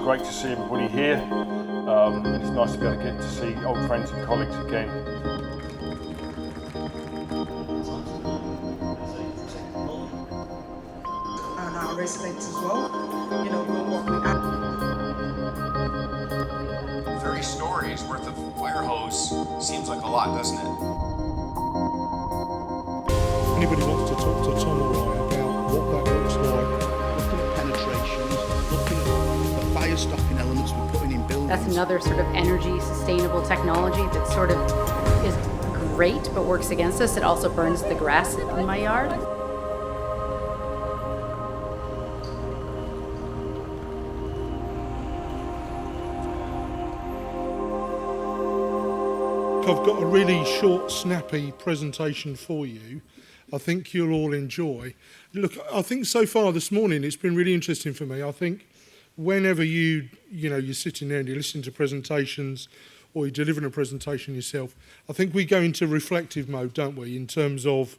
great to see everybody here. It's nice to be able to get to see old friends and colleagues again. And our residents as well. You know, what we have. 30 stories worth of fire hose seems like a lot, doesn't it? Anybody wants to talk to Tom or I about what that looks like? Looking at penetrations, looking at the fire stopping elements we're putting in buildings. That's another sort of energy sustainable technology that sort of is great but works against us. It also burns the grass in my yard. I've got a really short, snappy presentation for you. I think you'll all enjoy. Look, I think so far this morning it's been really interesting for me. I think whenever you're sitting there and you're listening to presentations or you're delivering a presentation yourself, I think we go into reflective mode, don't we, in terms of,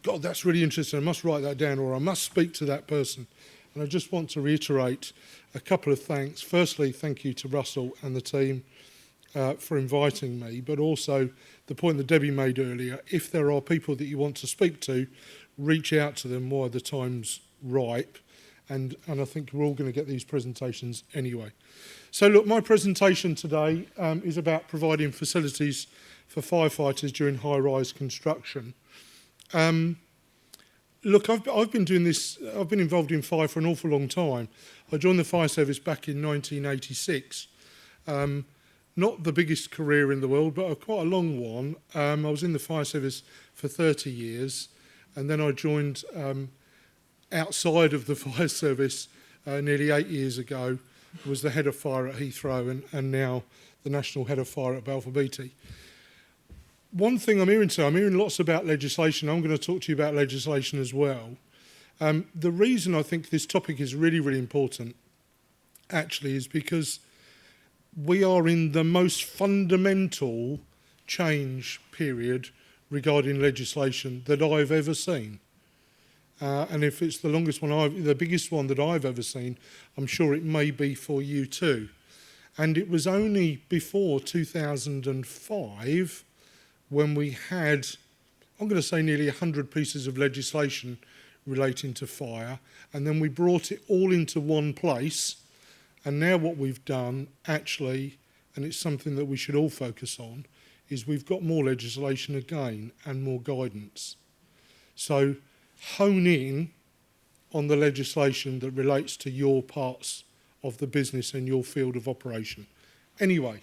God, that's really interesting, I must write that down, or I must speak to that person. And I just want to reiterate a couple of thanks. Firstly, thank you to Russell and the team for inviting me, but also the point that Debbie made earlier, if there are people that you want to speak to, reach out to them while the time's ripe, and I think we're all going to get these presentations anyway. So look, my presentation today is about providing facilities for firefighters during high-rise construction. Look, I've been doing this, I've been involved in fire for an awful long time. I joined the fire service back in 1986. Not the biggest career in the world, but quite a long one. I was in the fire service for 30 years, and then I joined outside of the fire service nearly 8 years ago. Was the head of fire at Heathrow and now the national head of fire at Balfour Beatty. One thing I'm hearing lots about legislation. I'm going to talk to you about legislation as well. The reason I think this topic is really, really important, actually, is because we are in the most fundamental change period regarding legislation that I've ever seen. And if it's the longest one, the biggest one that I've ever seen, I'm sure it may be for you too. And it was only before 2005 when we had, I'm going to say nearly 100 pieces of legislation relating to fire, and then we brought it all into one place. And now what we've done, actually, and it's something that we should all focus on, is we've got more legislation again and more guidance. So hone in on the legislation that relates to your parts of the business and your field of operation. Anyway,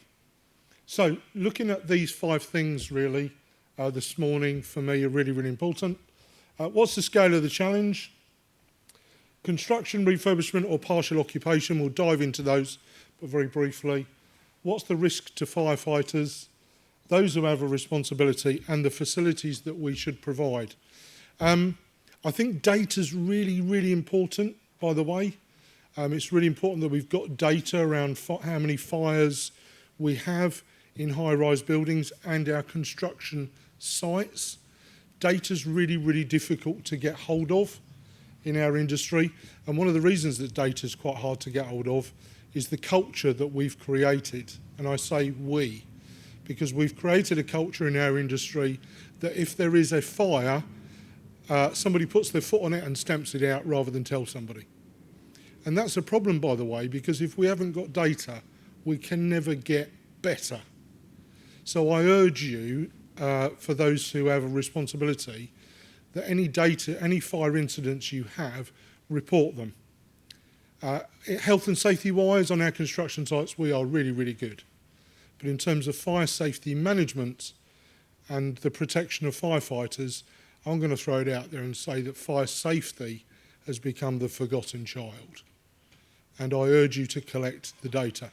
so looking at these 5 things really this morning for me are really, really important. What's the scale of the challenge? Construction, refurbishment or partial occupation, we'll dive into those, but very briefly. What's the risk to firefighters, those who have a responsibility, and the facilities that we should provide? I think data's really, really important, by the way. It's really important that we've got data around how many fires we have in high-rise buildings and our construction sites. Data's really, really difficult to get hold of in our industry, and one of the reasons that data is quite hard to get hold of is the culture that we've created. And I say we, because we've created a culture in our industry that if there is a fire, somebody puts their foot on it and stamps it out rather than tell somebody. And that's a problem, by the way, because if we haven't got data, we can never get better. So I urge you, for those who have a responsibility, that any data, any fire incidents you have, report them. Health and safety wise, on our construction sites, we are really, really good. But in terms of fire safety management and the protection of firefighters, I'm going to throw it out there and say that fire safety has become the forgotten child. And I urge you to collect the data.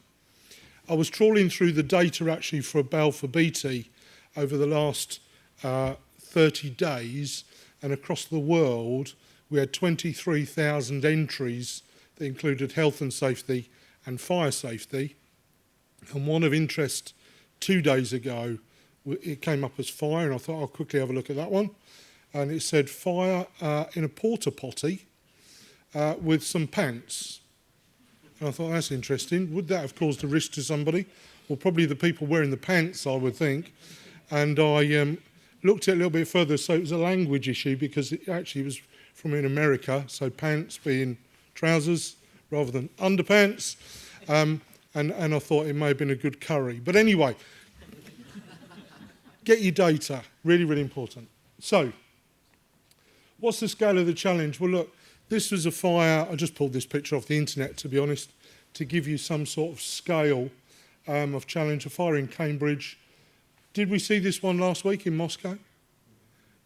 I was trawling through the data actually for Balfour Beatty over the last 30 days, and across the world we had 23,000 entries that included health and safety and fire safety. And one of interest 2 days ago, it came up as fire, and I thought I'll quickly have a look at that one. And it said fire in a porta potty with some pants. And I thought, that's interesting. Would that have caused a risk to somebody? Well, probably the people wearing the pants, I would think. And I looked at it a little bit further. So it was a language issue because it actually was from in America. So pants being trousers rather than underpants. And I thought it may have been a good curry. But anyway, get your data. Really, really important. So what's the scale of the challenge? Well, look, this was a fire. I just pulled this picture off the internet, to be honest, to give you some sort of scale of challenge. A fire in Cambridge. Did we see this one last week in Moscow?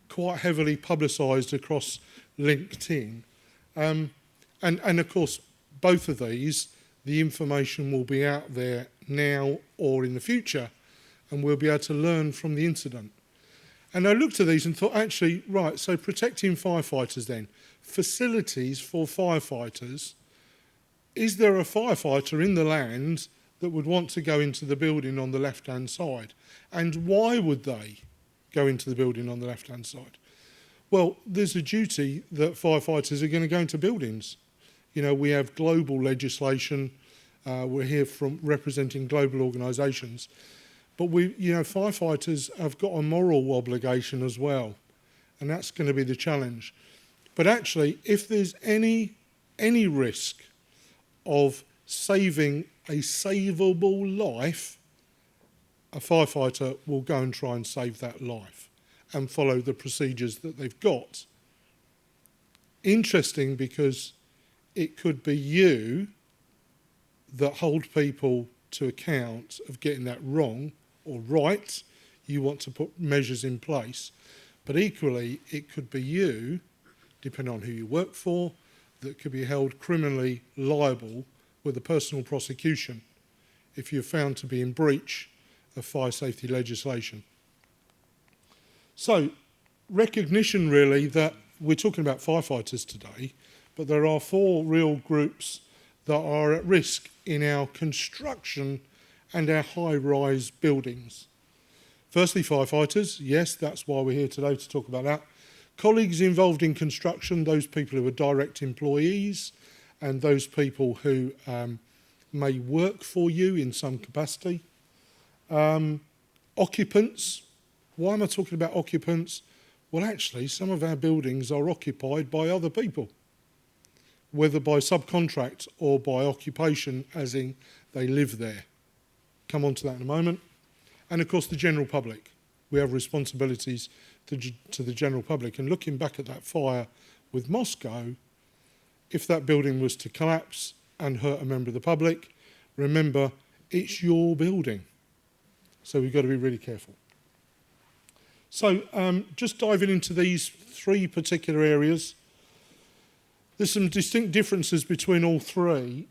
Quite heavily publicised across LinkedIn. And of course, both of these, the information will be out there now or in the future, and we'll be able to learn from the incident. And I looked at these and thought, actually, right, so protecting firefighters then. Facilities for firefighters. Is there a firefighter in the land that would want to go into the building on the left-hand side? And why would they go into the building on the left-hand side? Well, there's a duty that firefighters are going to go into buildings. You know, we have global legislation. We're here from representing global organisations. But firefighters have got a moral obligation as well. And that's going to be the challenge. But actually, if there's any risk of saving a savable life, a firefighter will go and try and save that life and follow the procedures that they've got. Interesting, because it could be you that hold people to account of getting that wrong or right. You want to put measures in place. But equally, it could be you, depending on who you work for, that could be held criminally liable with a personal prosecution if you're found to be in breach of fire safety legislation. So, recognition really that we're talking about firefighters today, but there are 4 real groups that are at risk in our construction and our high-rise buildings. Firstly, firefighters. Yes, that's why we're here today, to talk about that. Colleagues involved in construction, those people who are direct employees and those people who may work for you in some capacity. Occupants. Why am I talking about occupants? Well, actually, some of our buildings are occupied by other people, whether by subcontract or by occupation, as in they live there. Come on to that in a moment. And of course, the general public. We have responsibilities to the general public. And looking back at that fire with Moscow, if that building was to collapse and hurt a member of the public, remember, it's your building. So we've got to be really careful. So just diving into these 3 particular areas, there's some distinct differences between all 3.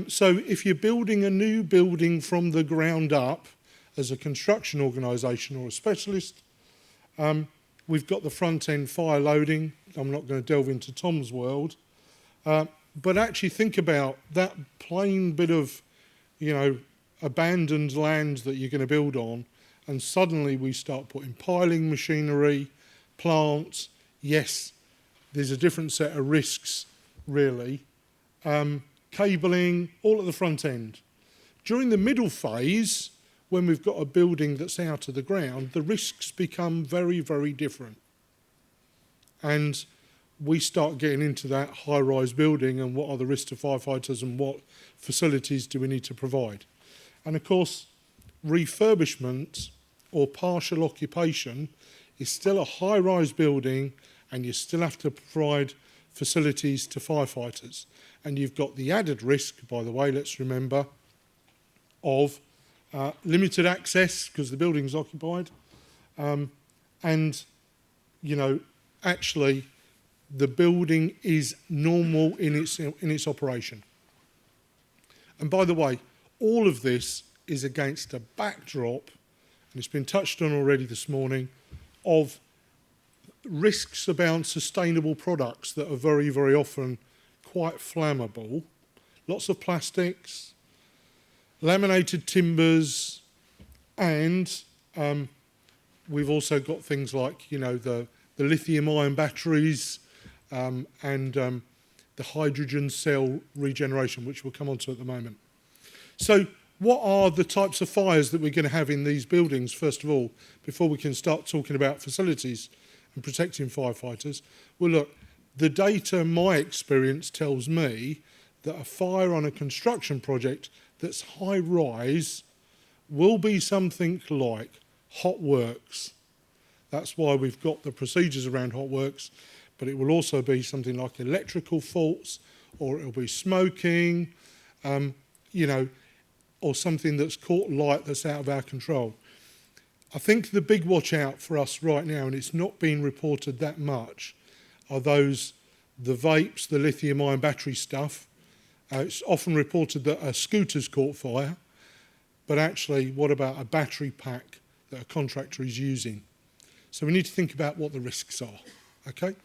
So if you're building a new building from the ground up as a construction organisation or a specialist, we've got the front-end fire loading. I'm not going to delve into Tom's world. But actually think about that plain bit of, abandoned land that you're going to build on, and suddenly we start putting piling machinery, plants. Yes, there's a different set of risks, really. Cabling, all at the front end. During the middle phase, when we've got a building that's out of the ground, the risks become very, very different. And we start getting into that high-rise building and what are the risks to firefighters and what facilities do we need to provide. And of course, refurbishment or partial occupation is still a high-rise building, and you still have to provide facilities to firefighters. And you've got the added risk, by the way, let's remember, of limited access because the building's occupied. And, actually, the building is normal in its operation. And by the way, all of this is against a backdrop, and it's been touched on already this morning, of risks about sustainable products that are very, very often quite flammable. Lots of plastics, laminated timbers, and we've also got things like, the lithium-ion batteries, and the hydrogen cell regeneration, which we'll come on to at the moment. So what are the types of fires that we're going to have in these buildings, first of all, before we can start talking about facilities and protecting firefighters? Well, look, the data, my experience tells me that a fire on a construction project that's high rise will be something like hot works. That's why we've got the procedures around hot works, but it will also be something like electrical faults, or it'll be smoking, you know, or something that's caught light that's out of our control. I think the big watch out for us right now, and it's not being reported that much, are the vapes, the lithium-ion battery stuff. It's often reported that a scooter's caught fire, but actually, what about a battery pack that a contractor is using? So we need to think about what the risks are, okay?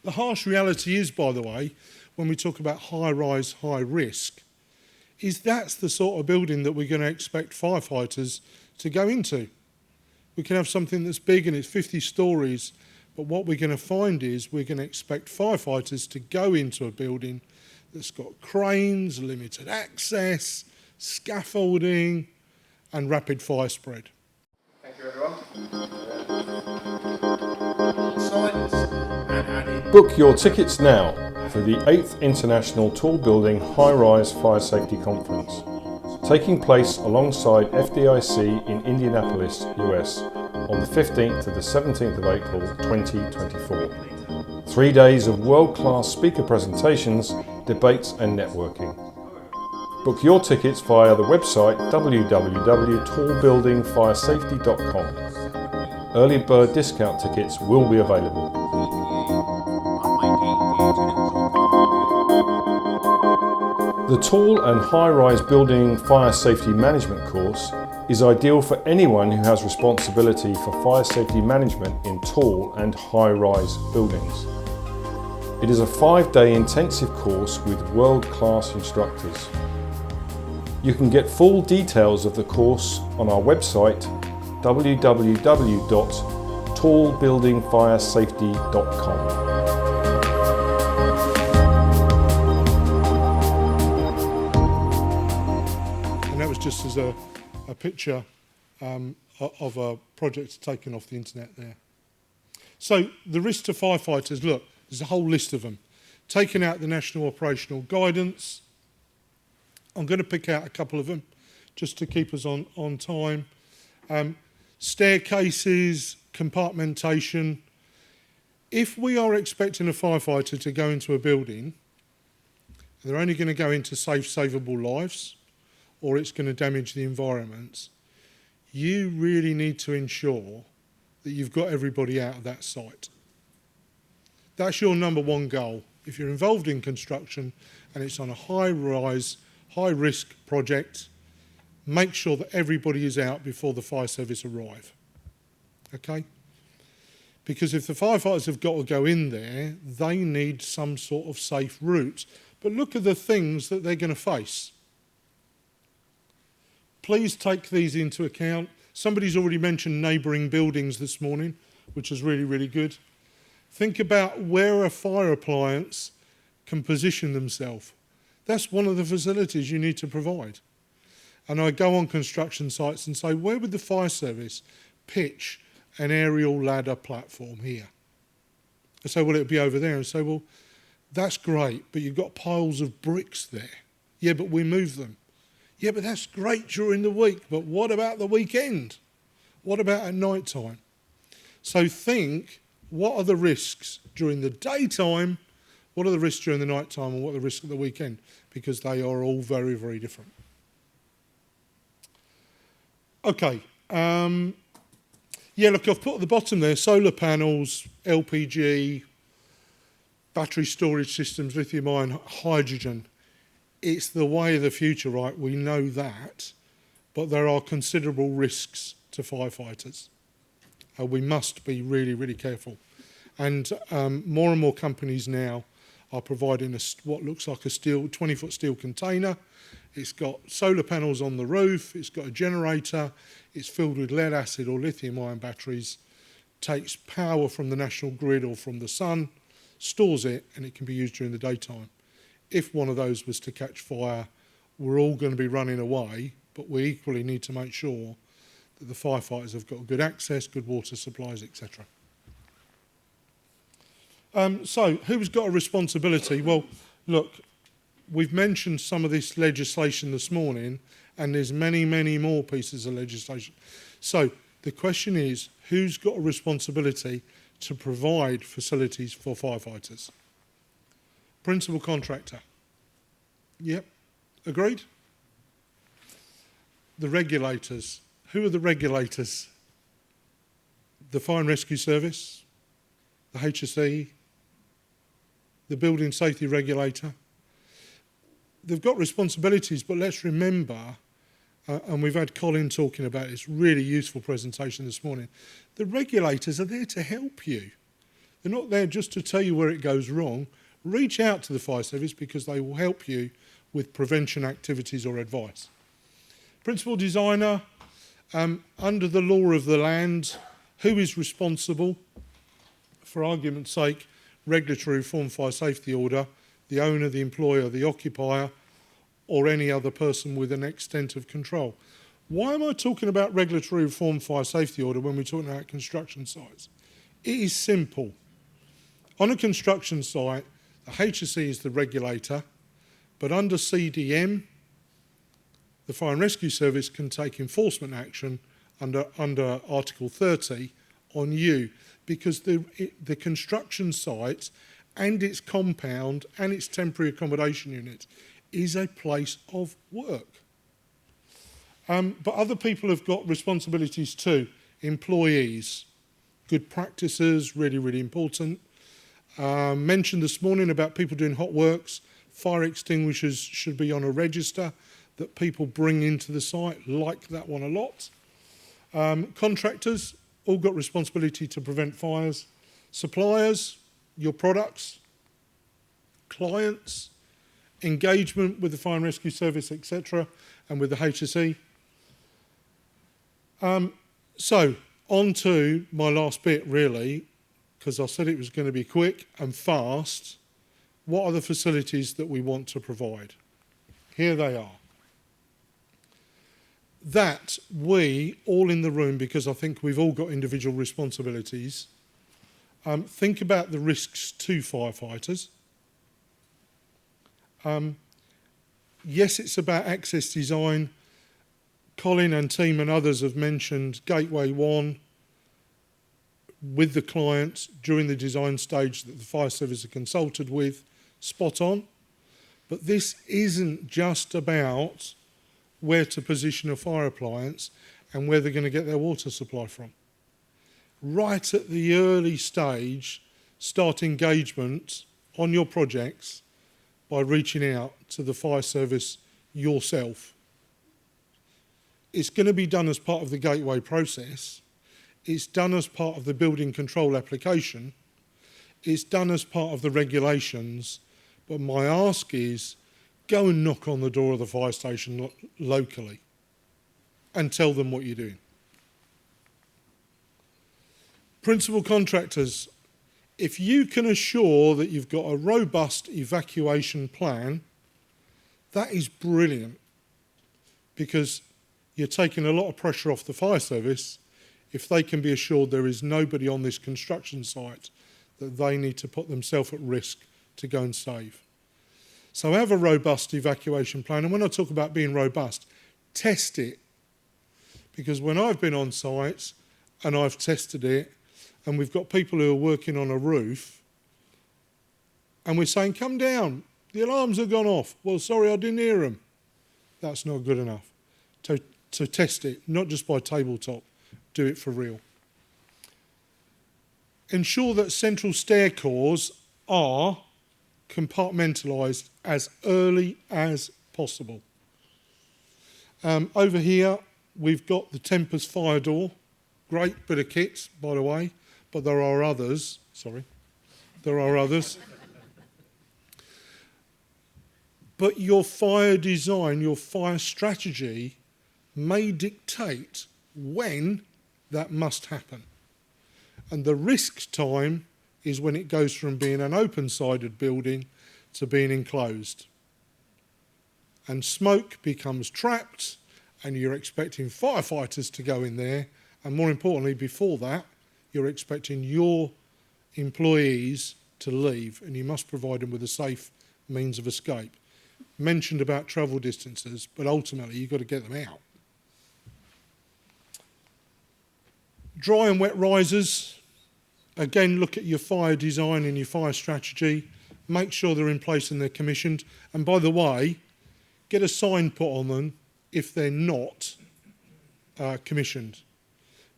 The harsh reality is, by the way, when we talk about high-rise, high-risk, is that's the sort of building that we're going to expect firefighters to go into. We can have something that's big and it's 50 stories, but what we're going to find is we're going to expect firefighters to go into a building that's got cranes, limited access, scaffolding, and rapid fire spread. Thank you, everyone. Signs and added. Book your tickets now for the 8th International Tall Building High-Rise Fire Safety Conference, taking place alongside FDIC in Indianapolis US on the 15th to the 17th of April 2024. 3 days of world-class speaker presentations, debates and networking. Book your tickets via the website www.tallbuildingfiresafety.com. Early bird discount tickets will be available. The Tall and High-Rise Building Fire Safety Management course is ideal for anyone who has responsibility for fire safety management in tall and high-rise buildings. It is a 5-day intensive course with world-class instructors. You can get full details of the course on our website www.tallbuildingfiresafety.com. Just as a picture of a project taken off the internet there. So the risk to firefighters, look, there's a whole list of them. Taking out the National Operational Guidance. I'm going to pick out a couple of them just to keep us on time. Staircases, compartmentation. If we are expecting a firefighter to go into a building, they're only going to go into savable lives, or it's going to damage the environment, you really need to ensure that you've got everybody out of that site. That's your number one goal. If you're involved in construction and it's on a high-rise, high-risk project, make sure that everybody is out before the fire service arrive. Okay? Because if the firefighters have got to go in there, they need some sort of safe route. But look at the things that they're going to face. Please take these into account. Somebody's already mentioned neighbouring buildings this morning, which is really, really good. Think about where a fire appliance can position themselves. That's one of the facilities you need to provide. And I go on construction sites and say, where would the fire service pitch an aerial ladder platform here? I say, well, it'd be over there. And I say, well, that's great, but you've got piles of bricks there. Yeah, but we move them. Yeah, but that's great during the week, but what about the weekend? What about at night time? So think, what are the risks during the daytime, what are the risks during the night time, and what are the risks at the weekend? Because they are all very, very different. Okay. Yeah, look, I've put at the bottom there solar panels, LPG, battery storage systems, lithium-ion, hydrogen. It's the way of the future, right? We know that, but there are considerable risks to firefighters. We must be really, really careful. And more and more companies now are providing what looks like a 20-foot steel container. It's got solar panels on the roof, it's got a generator, it's filled with lead acid or lithium-ion batteries, takes power from the national grid or from the sun, stores it, and it can be used during the daytime. If one of those was to catch fire, we're all going to be running away, but we equally need to make sure that the firefighters have got good access, good water supplies, etc. So, who's got a responsibility? Well, look, we've mentioned some of this legislation this morning, and there's many, many more pieces of legislation. So, the question is, who's got a responsibility to provide facilities for firefighters? Principal contractor. Yep. Agreed? The regulators. Who are the regulators? The Fire and Rescue Service, the HSE, the Building Safety Regulator. They've got responsibilities, but let's remember, and we've had Colin talking about this really useful presentation this morning, the regulators are there to help you. They're not there just to tell you where it goes wrong. Reach out to the fire service because they will help you with prevention activities or advice. Principal designer, under the law of the land, who is responsible? For argument's sake, regulatory reform fire safety order, the owner, the employer, the occupier, or any other person with an extent of control. Why am I talking about regulatory reform fire safety order when we're talking about construction sites? It is simple. On a construction site, the HSE is the regulator, but under CDM, the Fire and Rescue Service can take enforcement action under Article 30 on you, because the construction site and its compound and its temporary accommodation unit is a place of work. But other people have got responsibilities too. Employees, good practices, really, really important. Mentioned this morning about people doing hot works. Fire extinguishers should be on a register that people bring into the site. Like that one a lot. Contractors, all got responsibility to prevent fires. Suppliers, your products. Clients, engagement with the Fire and Rescue Service, etc., and with the HSE. So, on to my last bit, really, because I said it was going to be quick and fast. What are the facilities that we want to provide? Here they are. That we, all in the room, because I think we've all got individual responsibilities, think about the risks to firefighters. Yes, it's about access design. Colin and team and others have mentioned Gateway 1 with the clients during the design stage that the fire service are consulted with. Spot on. But this isn't just about where to position a fire appliance and where they're going to get their water supply from. Right at the early stage, start engagement on your projects by reaching out to the fire service yourself. It's going to be done as part of the gateway process. It's done as part of the building control application. It's done as part of the regulations. But my ask is, go and knock on the door of the fire station locally and tell them what you're doing. Principal contractors, if you can assure that you've got a robust evacuation plan, that is brilliant, because you're taking a lot of pressure off the fire service if they can be assured there is nobody on this construction site that they need to put themselves at risk to go and save. So have a robust evacuation plan. And when I talk about being robust, test it. Because when I've been on sites and I've tested it, and we've got people who are working on a roof, and we're saying, come down, the alarms have gone off. Well, sorry, I didn't hear them. That's not good enough. So test it, not just by tabletop, do it for real. Ensure that central stair cores are compartmentalised as early as possible. Over here, we've got the Tempest fire door. Great bit of kit, by the way, but there are others. There are others. But your fire design, your fire strategy may dictate when that must happen. And the risk time is when it goes from being an open-sided building to being enclosed. And smoke becomes trapped, and you're expecting firefighters to go in there, and more importantly, before that, you're expecting your employees to leave, and you must provide them with a safe means of escape. Mentioned about travel distances, but ultimately you've got to get them out. Dry and wet risers, again, look at your fire design and your fire strategy. Make sure they're in place and they're commissioned. And by the way, get a sign put on them if they're not commissioned.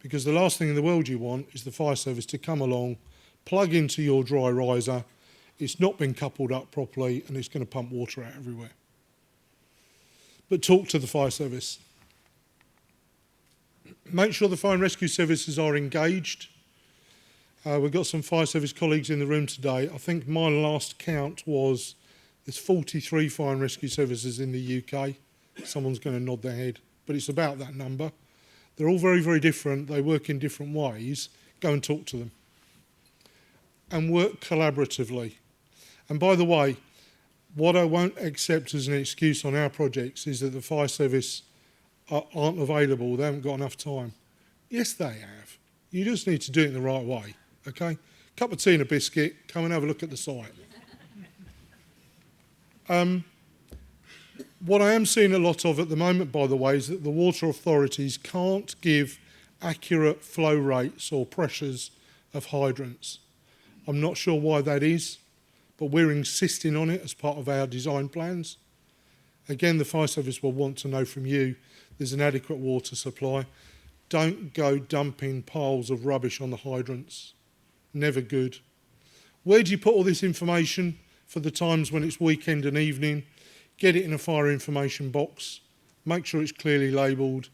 Because the last thing in the world you want is the fire service to come along, plug into your dry riser, it's not been coupled up properly, and it's going to pump water out everywhere. But talk to the fire service. Make sure the fire and rescue services are engaged. We've got some fire service colleagues in the room today. I think my last count was there's 43 fire and rescue services in the UK. Someone's going to nod their head, but it's about that number. They're all very, very different. They work in different ways. Go and talk to them. And work collaboratively. And by the way, what I won't accept as an excuse on our projects is that the fire service aren't available, they haven't got enough time. Yes, they have. You just need to do it in the right way, okay? Cup of tea and a biscuit, come and have a look at the site. What I am seeing a lot of at the moment, by the way, is that the water authorities can't give accurate flow rates or pressures of hydrants. I'm not sure why that is, but we're insisting on it as part of our design plans. Again, the fire service will want to know from you there's an adequate water supply. Don't go dumping piles of rubbish on the hydrants. Never good. Where do you put all this information for the times when it's weekend and evening? Get it in a fire information box. Make sure it's clearly labelled.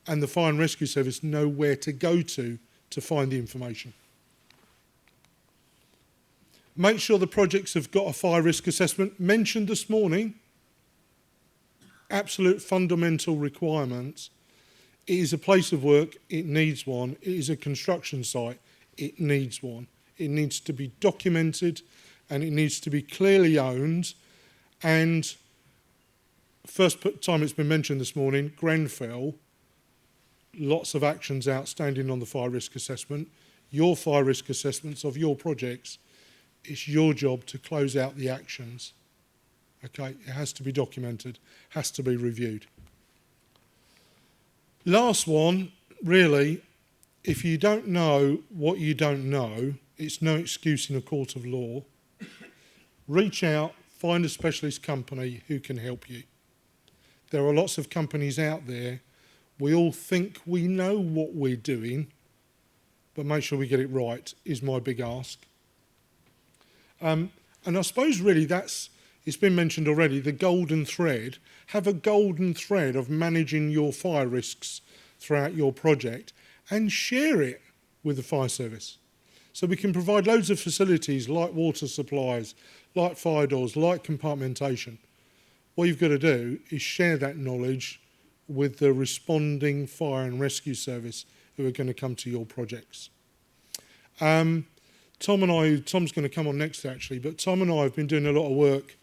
And the fire and rescue service know where to go to find the information. Make sure the projects have got a fire risk assessment. Mentioned this morning, absolute fundamental requirements. It is a place of work, it needs one. It is a construction site, it needs one. It needs to be documented and it needs to be clearly owned. And first time it's been mentioned this morning, Grenfell, lots of actions outstanding on the fire risk assessment. Your fire risk assessments of your projects, it's your job to close out the actions. Okay, it has to be documented, has to be reviewed. Last one, really, if you don't know what you don't know, it's no excuse in a court of law. Reach out, find a specialist company who can help you. There are lots of companies out there. We all think we know what we're doing, but make sure we get it right is my big ask. And I suppose really it's been mentioned already, the golden thread. Have a golden thread of managing your fire risks throughout your project and share it with the fire service. So we can provide loads of facilities like water supplies, like fire doors, like compartmentation. What you've got to do is share that knowledge with the responding fire and rescue service who are going to come to your projects. Tom's going to come on next actually, but Tom and I have been doing a lot of work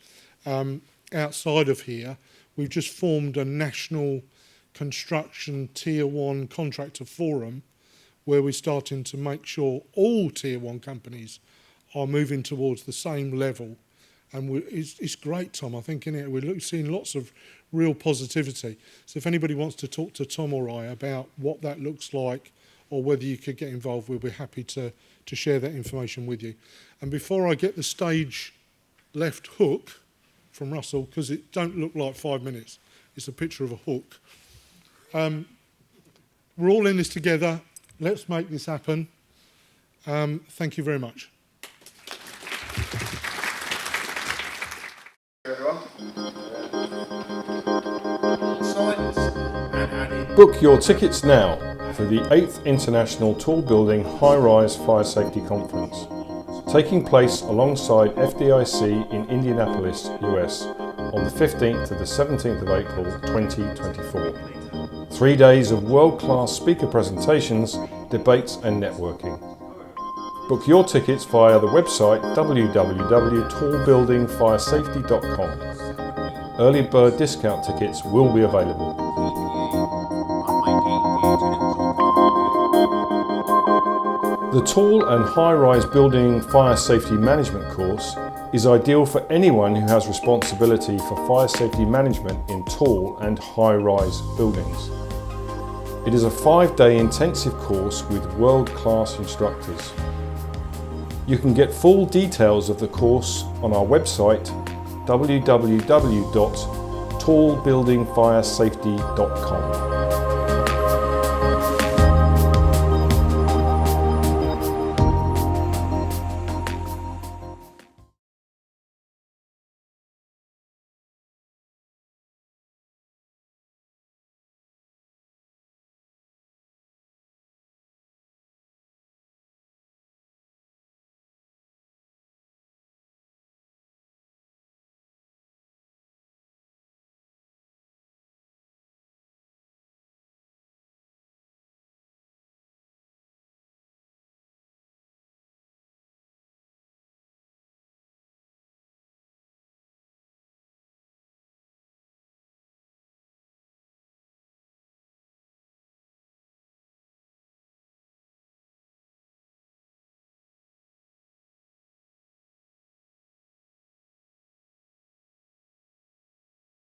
outside of here. We've just formed a national construction tier 1 contractor forum where we're starting to make sure all tier 1 companies are moving towards the same level. And it's great, Tom, I think, isn't it? We're seeing lots of real positivity. So if anybody wants to talk to Tom or I about what that looks like or whether you could get involved, we'll be happy to share that information with you. And before I get the stage left hook from Russell, because it don't look like 5 minutes, it's a picture of a hook. We're all in this together. Let's make this happen. Thank you very much. Book your tickets now for the 8th International Tall Building High-Rise Fire Safety Conference, taking place alongside FDIC in Indianapolis US on the 15th to the 17th of April 2024. 3 days of world-class speaker presentations, debates and networking. Book your tickets via the website www.tallbuildingfiresafety.com. Early bird discount tickets will be available. The Tall and High-Rise Building Fire Safety Management course is ideal for anyone who has responsibility for fire safety management in tall and high-rise buildings. It is a 5-day intensive course with world-class instructors. You can get full details of the course on our website www.tallbuildingfiresafety.com.